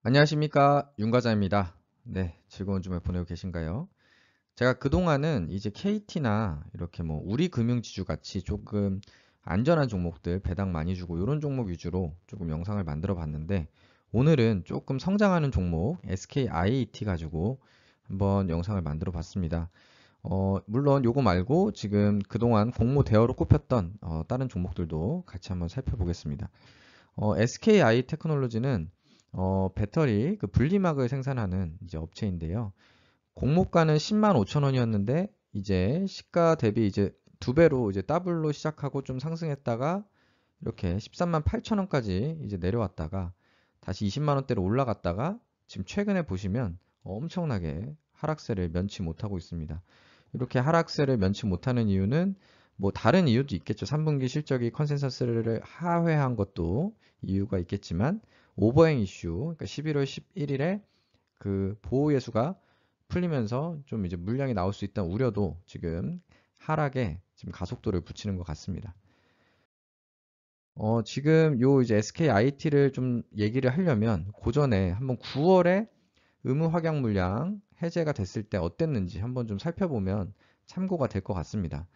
안녕하십니까, 윤과장입니다. 네, 즐거운 주말 보내고 계신가요? 제가 그동안은 이제 KT나 이렇게 뭐 우리금융지주 같이 조금 안전한 종목들 배당 많이 주고 이런 종목 위주로 조금 영상을 만들어 봤는데, 오늘은 조금 성장하는 종목 SKIT 가지고 한번 영상을 만들어 봤습니다. 물론 요거 말고 지금 그동안 공모 대어로 꼽혔던 다른 종목들도 같이 한번 살펴보겠습니다. SKI 테크놀로지는 배터리 그 분리막을 생산하는 이제 업체인데요. 공모가는 10만 5천 원이었는데 이제 시가 대비 이제 두 배로 이제 더블로 시작하고 좀 상승했다가 이렇게 13만 8천 원까지 이제 내려왔다가 다시 20만 원대로 올라갔다가 지금 최근에 보시면 엄청나게 하락세를 면치 못하고 있습니다. 이렇게 하락세를 면치 못하는 이유는 뭐 다른 이유도 있겠죠. 3분기 실적이 컨센서스를 하회한 것도 이유가 있겠지만 오버행 이슈, 그러니까 11월 11일에 그 보호 예수가 풀리면서 좀 이제 물량이 나올 수 있다는 우려도 지금 하락에 지금 가속도를 붙이는 것 같습니다. 지금 요 이제 SKIT를 좀 얘기를 하려면 고전에 한번 9월에 의무 확약 물량 해제가 됐을 때 어땠는지 한번 좀 살펴보면 참고가 될 것 같습니다.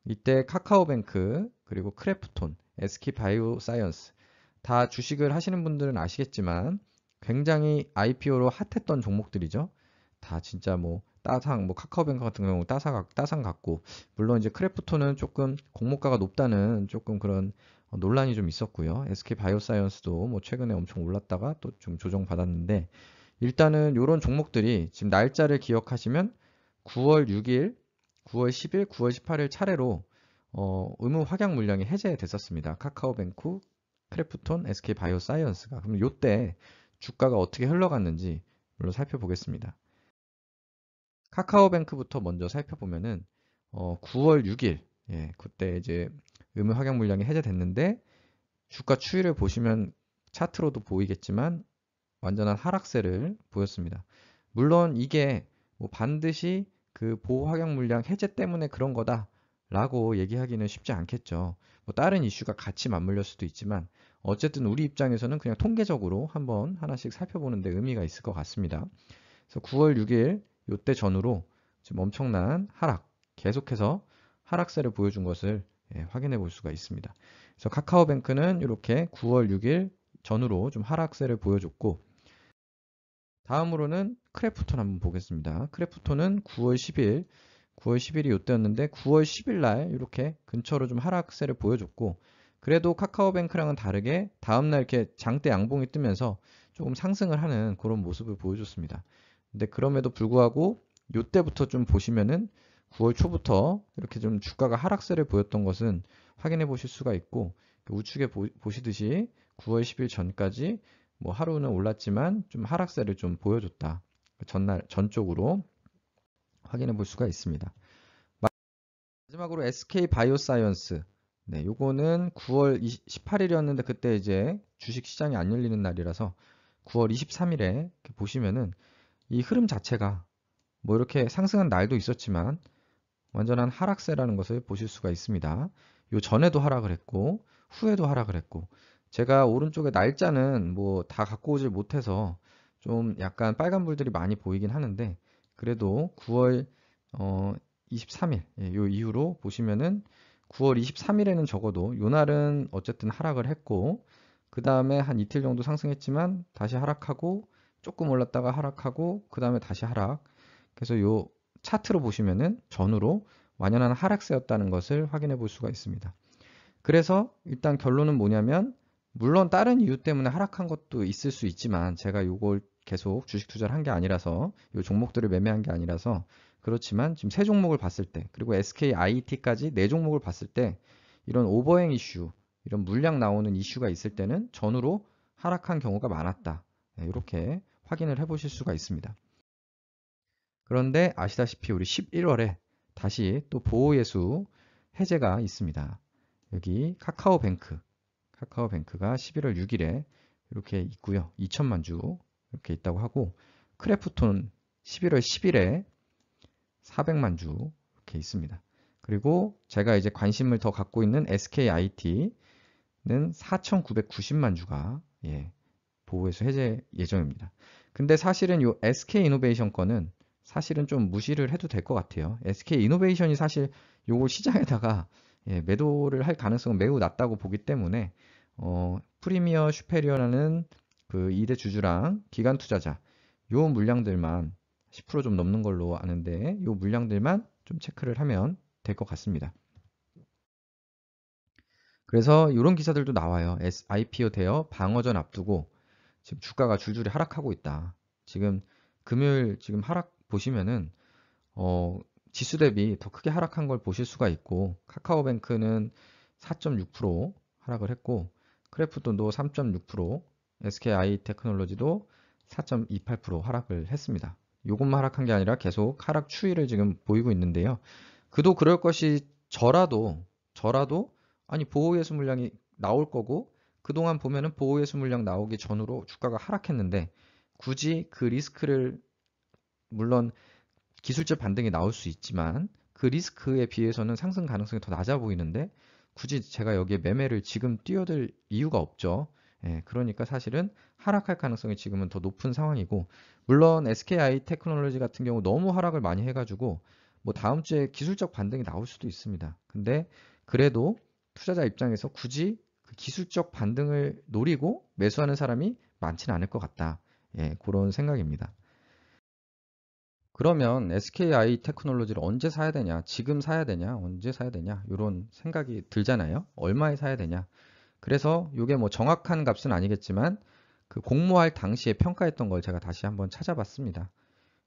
이때 카카오뱅크, 그리고 크래프톤, SK바이오사이언스 다 주식을 하시는 분들은 아시겠지만 굉장히 IPO로 핫했던 종목들이죠. 다 진짜 뭐 따상, 뭐 카카오뱅크 같은 경우 따상 같고, 물론 이제 크래프톤은 조금 공모가가 높다는 조금 그런 논란이 좀 있었고요. SK바이오사이언스도 뭐 최근에 엄청 올랐다가 또 좀 조정받았는데, 일단은 이런 종목들이 지금 날짜를 기억하시면 9월 6일, 9월 10일, 9월 18일 차례로 의무 확약 물량이 해제됐었습니다. 카카오뱅크, 크래프톤, SK바이오사이언스가. 그럼 이때 주가가 어떻게 흘러갔는지 물론 살펴보겠습니다. 카카오뱅크부터 먼저 살펴보면은 9월 6일, 예, 그때 이제 의무 확약 물량이 해제됐는데 주가 추이를 보시면 차트로도 보이겠지만 완전한 하락세를 보였습니다. 물론 이게 뭐 반드시 그 보호 확약 물량 해제 때문에 그런 거다라고 얘기하기는 쉽지 않겠죠. 뭐 다른 이슈가 같이 맞물릴 수도 있지만 어쨌든 우리 입장에서는 그냥 통계적으로 한번 하나씩 살펴보는 데 의미가 있을 것 같습니다. 그래서 9월 6일 요때 전후로 지금 엄청난 하락, 계속해서 하락세를 보여준 것을 확인해 볼 수가 있습니다. 그래서 카카오뱅크는 이렇게 9월 6일 전후로 좀 하락세를 보여줬고, 다음으로는 크래프톤 한번 보겠습니다. 크래프톤은 9월 10일, 9월 10일이 이때였는데 9월 10일 날 이렇게 근처로 좀 하락세를 보여줬고, 그래도 카카오뱅크랑은 다르게 다음날 이렇게 장대 양봉이 뜨면서 조금 상승을 하는 그런 모습을 보여줬습니다. 근데 그럼에도 불구하고 이때부터 좀 보시면은 9월 초부터 이렇게 좀 주가가 하락세를 보였던 것은 확인해 보실 수가 있고, 우측에 보시듯이 9월 10일 전까지 뭐 하루는 올랐지만 좀 하락세를 좀 보여줬다. 전날 전적으로 확인해 볼 수가 있습니다. 마지막으로 SK 바이오사이언스. 네, 요거는 9월 18일이었는데 그때 이제 주식 시장이 안 열리는 날이라서 9월 23일에 보시면은 이 흐름 자체가 뭐 이렇게 상승한 날도 있었지만 완전한 하락세라는 것을 보실 수가 있습니다. 요 전에도 하락을 했고 후에도 하락을 했고, 제가 오른쪽에 날짜는 뭐 다 갖고 오질 못해서 좀 약간 빨간불들이 많이 보이긴 하는데, 그래도 9월 23일 요 이후로 보시면은 9월 23일에는 적어도 요 날은 어쨌든 하락을 했고, 그 다음에 한 이틀 정도 상승했지만 다시 하락하고 조금 올랐다가 하락하고 그 다음에 다시 하락. 그래서 요 차트로 보시면은 전후로 완연한 하락세였다는 것을 확인해 볼 수가 있습니다. 그래서 일단 결론은 뭐냐면, 물론 다른 이유 때문에 하락한 것도 있을 수 있지만 제가 요걸 계속 주식 투자를 한 게 아니라서, 요 종목들을 매매한 게 아니라서 그렇지만 지금 세 종목을 봤을 때, 그리고 SKIT까지 네 종목을 봤을 때 이런 오버행 이슈, 이런 물량 나오는 이슈가 있을 때는 전후로 하락한 경우가 많았다. 이렇게 확인을 해 보실 수가 있습니다. 그런데 아시다시피 우리 11월에 다시 또 보호예수 해제가 있습니다. 여기 카카오뱅크가 11월 6일에 이렇게 있고요. 2천만 주 이렇게 있다고 하고, 크래프톤 11월 10일에 400만 주 이렇게 있습니다. 그리고 제가 이제 관심을 더 갖고 있는 SKIT는 4,990만 주가 보호회수 해제 예정입니다. 근데 사실은 요 SK이노베이션 거는 사실은 좀 무시를 해도 될 것 같아요. SK이노베이션이 사실 요거 시장에다가 매도를 할 가능성은 매우 낮다고 보기 때문에 프리미어 슈페리어라는 그 2대 주주랑 기관 투자자 요 물량들만 10% 좀 넘는 걸로 아는데 요 물량들만 좀 체크를 하면 될 것 같습니다. 그래서 이런 기사들도 나와요. IPO 되어 방어전 앞두고 지금 주가가 줄줄이 하락하고 있다. 지금 금요일 지금 하락 보시면은 지수 대비 더 크게 하락한 걸 보실 수가 있고 카카오뱅크는 4.6% 하락을 했고 크래프톤도 3.6%, SKI테크놀로지도 4.28% 하락을 했습니다. 요것만 하락한 게 아니라 계속 하락 추이를 지금 보이고 있는데요. 그도 그럴 것이 저라도 아니 보호예수 물량이 나올 거고 그동안 보면은 보호예수 물량 나오기 전으로 주가가 하락했는데 굳이 그 리스크를 물론 기술적 반등이 나올 수 있지만 그 리스크에 비해서는 상승 가능성이 더 낮아 보이는데 굳이 제가 여기에 매매를 지금 뛰어들 이유가 없죠. 그러니까 사실은 하락할 가능성이 지금은 더 높은 상황이고 물론 SKI 테크놀로지 같은 경우 너무 하락을 많이 해가지고 뭐 다음 주에 기술적 반등이 나올 수도 있습니다. 근데 그래도 투자자 입장에서 굳이 그 기술적 반등을 노리고 매수하는 사람이 많지는 않을 것 같다. 그런 생각입니다. 그러면 SKI 테크놀로지를 언제 사야 되냐? 지금 사야 되냐? 언제 사야 되냐? 이런 생각이 들잖아요. 얼마에 사야 되냐? 그래서 이게 뭐 정확한 값은 아니겠지만 그 공모할 당시에 평가했던 걸 제가 다시 한번 찾아봤습니다.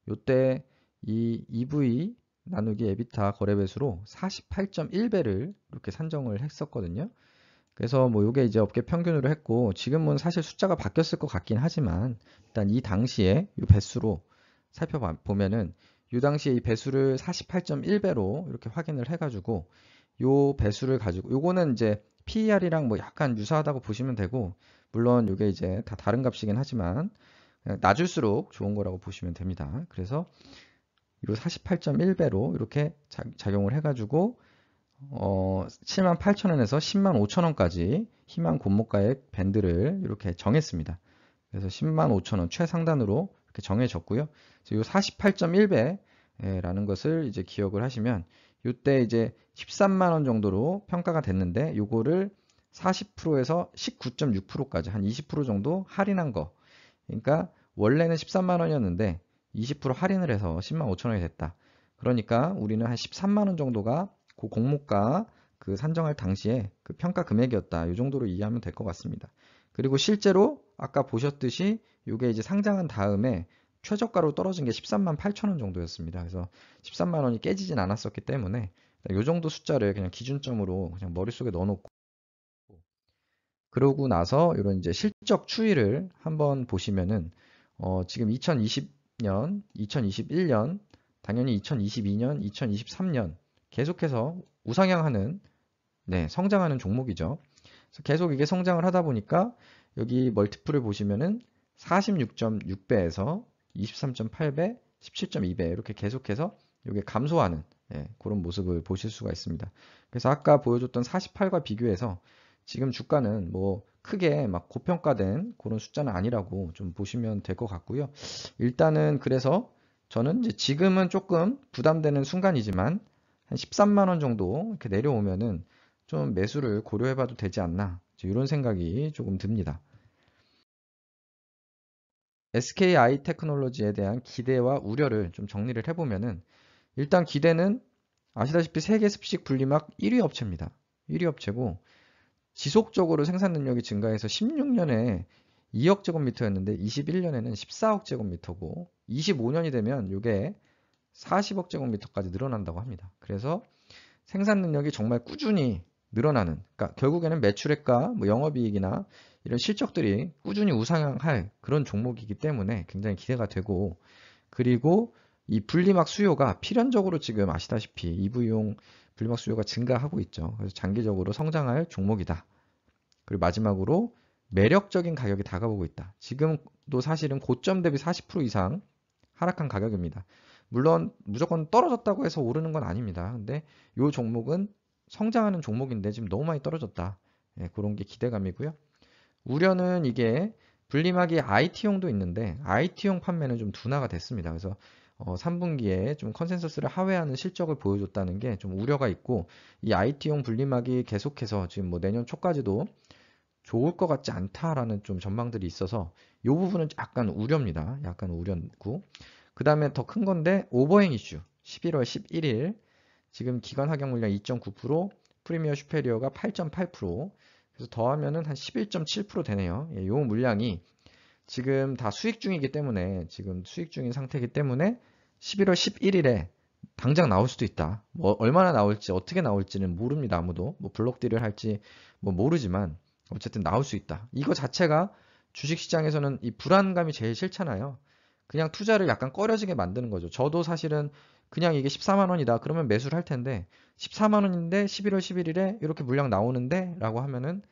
이때 이 EV 나누기 에비타 거래배수로 48.1배를 이렇게 산정을 했었거든요. 그래서 뭐 이게 이제 업계 평균으로 했고 지금은 사실 숫자가 바뀌었을 것 같긴 하지만 일단 이 당시에 이 배수로 살펴보면은 이 당시에 이 배수를 48.1배로 이렇게 확인을 해가지고 요 배수를 가지고 요거는 이제 PER이랑 뭐 약간 유사하다고 보시면 되고 물론 이게 이제 다 다른 값이긴 하지만 낮을수록 좋은 거라고 보시면 됩니다. 그래서 이 48.1배로 이렇게 작용을 해가지고 78,000원에서 105,000원까지 희망 공모가액 밴드를 이렇게 정했습니다. 그래서 105,000원 최상단으로 이렇게 정해졌고요. 이 48.1배라는 것을 이제 기억을 하시면 이때 이제 13만 원 정도로 평가가 됐는데 요거를 40%에서 19.6%까지 한 20% 정도 할인한 거. 그러니까 원래는 13만 원이었는데 20% 할인을 해서 10만 5천 원이 됐다. 그러니까 우리는 한 13만 원 정도가 그 공모가 그 산정할 당시에 그 평가 금액이었다. 이 정도로 이해하면 될 것 같습니다. 그리고 실제로 아까 보셨듯이 이게 이제 상장한 다음에 최저가로 떨어진 게 13만 8천 원 정도였습니다. 그래서 13만 원이 깨지진 않았었기 때문에 이 정도 숫자를 그냥 기준점으로 그냥 머릿속에 넣어놓고 그러고 나서 이런 이제 실적 추이를 한번 보시면은 지금 2020년, 2021년, 당연히 2022년, 2023년 계속해서 우상향하는 성장하는 종목이죠. 그래서 계속 이게 성장을 하다 보니까 여기 멀티플을 보시면은 46.6배에서 23.8배, 17.2배 이렇게 계속해서 이게 감소하는 그런 모습을 보실 수가 있습니다. 그래서 아까 보여줬던 48과 비교해서 지금 주가는 뭐 크게 막 고평가된 그런 숫자는 아니라고 좀 보시면 될 것 같고요. 일단은 그래서 저는 이제 지금은 조금 부담되는 순간이지만 한 13만 원 정도 이렇게 내려오면은 좀 매수를 고려해봐도 되지 않나 이런 생각이 조금 듭니다. SKI 테크놀로지에 대한 기대와 우려를 좀 정리를 해보면은 일단 기대는 아시다시피 세계 습식 분리막 1위 업체입니다. 1위 업체고 지속적으로 생산 능력이 증가해서 16년에 2억 제곱미터였는데 21년에는 14억 제곱미터고 25년이 되면 이게 40억 제곱미터까지 늘어난다고 합니다. 그래서 생산 능력이 정말 꾸준히 늘어나는, 그러니까 결국에는 매출액과 뭐 영업이익이나 이런 실적들이 꾸준히 우상향할 그런 종목이기 때문에 굉장히 기대가 되고, 그리고 이 분리막 수요가 필연적으로 지금 아시다시피 EV용 분리막 수요가 증가하고 있죠. 그래서 장기적으로 성장할 종목이다. 그리고 마지막으로 매력적인 가격이 다가오고 있다. 지금도 사실은 고점 대비 40% 이상 하락한 가격입니다. 물론 무조건 떨어졌다고 해서 오르는 건 아닙니다. 근데 이 종목은 성장하는 종목인데 지금 너무 많이 떨어졌다. 그런 게 기대감이고요. 우려는 이게 분리막이 IT용도 있는데 IT용 판매는 좀 둔화가 됐습니다. 그래서 3분기에 좀 컨센서스를 하회하는 실적을 보여줬다는 게 좀 우려가 있고, 이 IT용 분리막이 계속해서 지금 뭐 내년 초까지도 좋을 것 같지 않다라는 좀 전망들이 있어서 이 부분은 약간 우려입니다. 약간 우려고. 그 다음에 더 큰 건데 오버행 이슈. 11월 11일 지금 기관 하격 물량 2.9%, 프리미어 슈페리어가 8.8%, 그래서 더하면은 한 11.7% 되네요. 이 물량이 지금 다 수익 중이기 때문에, 지금 수익 중인 상태이기 때문에 11월 11일에 당장 나올 수도 있다. 뭐 얼마나 나올지 어떻게 나올지는 모릅니다. 아무도 뭐 블록딜을 할지 뭐 모르지만 어쨌든 나올 수 있다. 이거 자체가 주식시장에서는 이 불안감이 제일 싫잖아요. 그냥 투자를 약간 꺼려지게 만드는 거죠. 저도 사실은 그냥 이게 14만 원이다 그러면 매수를 할 텐데, 14만 원인데 11월 11일에 이렇게 물량 나오는데 라고 하면은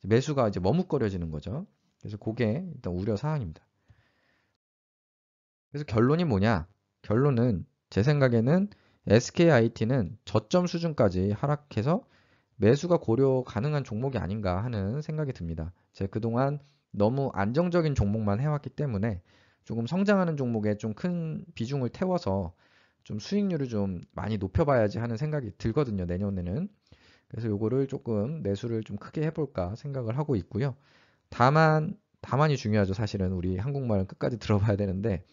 매수가 이제 머뭇거려지는 거죠. 그래서 그게 일단 우려 사항입니다. 그래서 결론이 뭐냐? 결론은 제 생각에는 SKIT는 저점 수준까지 하락해서 매수가 고려 가능한 종목이 아닌가 하는 생각이 듭니다. 제가 그동안 너무 안정적인 종목만 해왔기 때문에 조금 성장하는 종목에 좀 큰 비중을 태워서 좀 수익률을 좀 많이 높여봐야지 하는 생각이 들거든요, 내년에는. 그래서 요거를 조금 매수를 좀 크게 해볼까 생각을 하고 있고요. 다만이 중요하죠. 사실은 우리 한국말은 끝까지 들어봐야 되는데,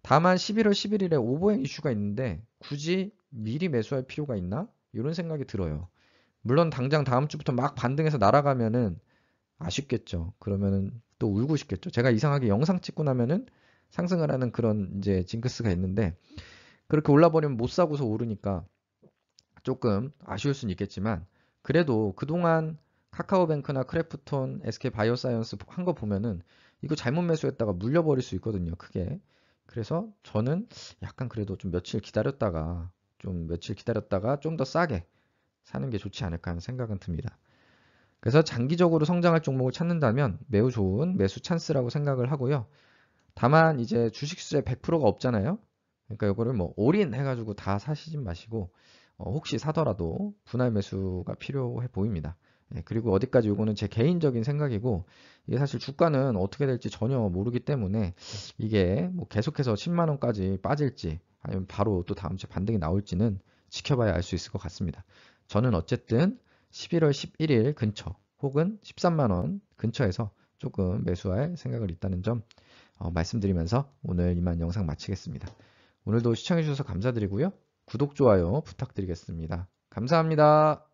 다만 11월 11일에 오버행 이슈가 있는데 굳이 미리 매수할 필요가 있나? 이런 생각이 들어요. 물론 당장 다음 주부터 막 반등해서 날아가면은 아쉽겠죠. 그러면은 또 울고 싶겠죠. 제가 이상하게 영상 찍고 나면은 상승을 하는 그런 이제 징크스가 있는데, 그렇게 올라버리면 못 사고서 오르니까 조금 아쉬울 수는 있겠지만, 그래도 그동안 카카오뱅크나 크래프톤, SK바이오사이언스 한 거 보면은 이거 잘못 매수했다가 물려버릴 수 있거든요, 크게. 그래서 저는 약간 그래도 좀 며칠 기다렸다가 좀 더 싸게 사는 게 좋지 않을까 하는 생각은 듭니다. 그래서 장기적으로 성장할 종목을 찾는다면 매우 좋은 매수 찬스라고 생각을 하고요. 다만 이제 주식 수재 100%가 없잖아요. 그러니까 이거를 뭐 올인 해가지고 다 사시진 마시고, 혹시 사더라도 분할 매수가 필요해 보입니다. 예, 그리고 어디까지 이거는 제 개인적인 생각이고, 이게 사실 주가는 어떻게 될지 전혀 모르기 때문에 이게 뭐 계속해서 10만 원까지 빠질지 아니면 바로 또 다음 주에 반등이 나올지는 지켜봐야 알 수 있을 것 같습니다. 저는 어쨌든 11월 11일 근처 혹은 13만 원 근처에서 조금 매수할 생각을 있다는 점 말씀드리면서 오늘 이만 영상 마치겠습니다. 오늘도 시청해주셔서 감사드리고요. 구독, 좋아요 부탁드리겠습니다. 감사합니다.